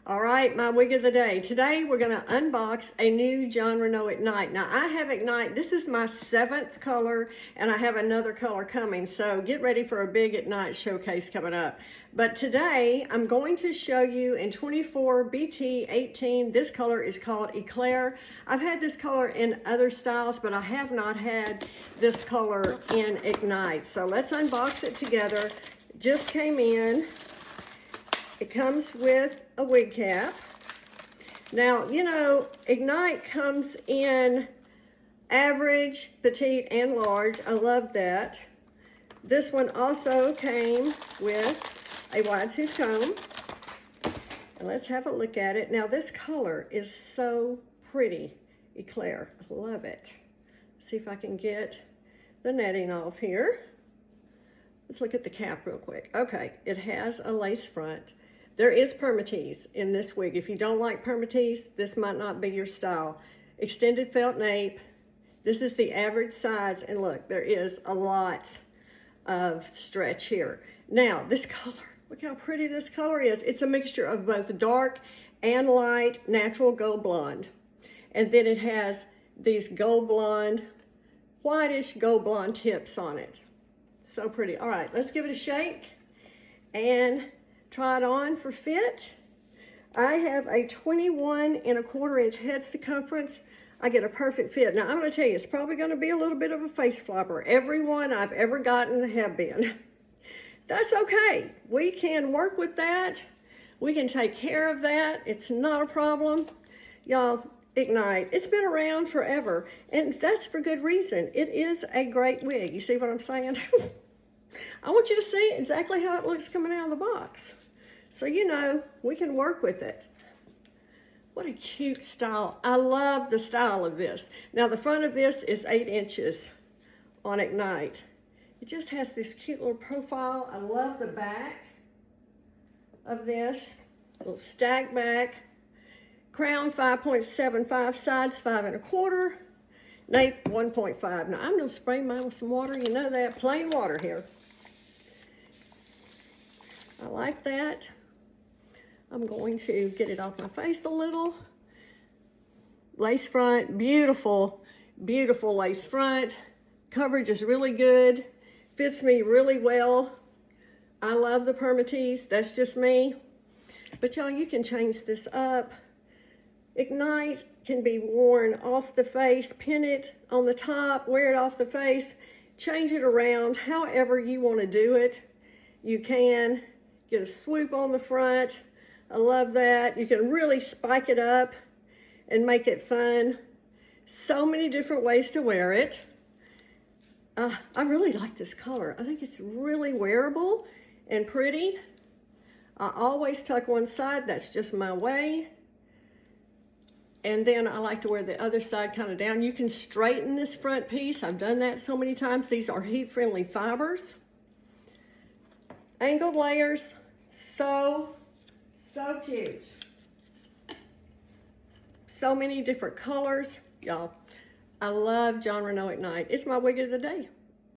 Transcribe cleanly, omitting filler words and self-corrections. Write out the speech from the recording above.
All right, my wig of the day. Today we're going to unbox a new Jon Renau Ignite. Now I have Ignite, this is my 7th color and I have another color coming. So get ready for a big Ignite showcase coming up. But today I'm going to show you in 24 BT 18, this color is called Eclair. I've had this color in other styles, but I have not had this color in Ignite. So let's unbox it together. Just came in. It comes with a wig cap. Now, you know, Ignite comes in average, petite, and large. I love that. This one also came with a wide tooth comb. And let's have a look at it. Now, this color is so pretty. Eclair, I love it. Let's see if I can get the netting off here. Let's look at the cap real quick. Okay, it has a lace front. There is permatease in this wig. If you don't like permatease, this might not be your style. Extended felt nape. This is the average size, and look, there is a lot of stretch here. Now, this color, look how pretty this color is. It's a mixture of both dark and light natural gold blonde. And then it has these gold blonde, whitish gold blonde tips on it. So pretty. All right, let's give it a shake and try it on for fit. I have a 21¼ inch head circumference. I get a perfect fit. Now, I'm going to tell you, it's probably going to be a little bit of a face flopper. Every one I've ever gotten have been. That's okay. We can work with that. We can take care of that. It's not a problem. Y'all, Ignite, it's been around forever, and that's for good reason. It is a great wig. You see what I'm saying? I want you to see exactly how it looks coming out of the box. So you know, we can work with it. What a cute style. I love the style of this. Now the front of this is 8 inches on Ignite. It just has this cute little profile. I love the back of this. Little stack back. Crown 5.75, sides 5¼ nape 1.5. Now I'm gonna spray mine with some water. You know that, plain water here. I like that. I'm going to get it off my face a little. Lace front, beautiful, beautiful lace front. Coverage is really good. Fits me really well. I love the permatease, that's just me. But y'all, you can change this up. Ignite can be worn off the face, pin it on the top, wear it off the face, change it around however you want to do it. You can get a swoop on the front. I love that. You can really spike it up and make it fun. So many different ways to wear it. I really like this color. I think it's really wearable and pretty. I always tuck one side. That's just my way. And then I like to wear the other side kind of down. You can straighten this front piece. I've done that so many times. These are heat-friendly fibers. Angled layers. So cute. So many different colors. Y'all, I love Jon Renau Ignite. It's my wig of the day.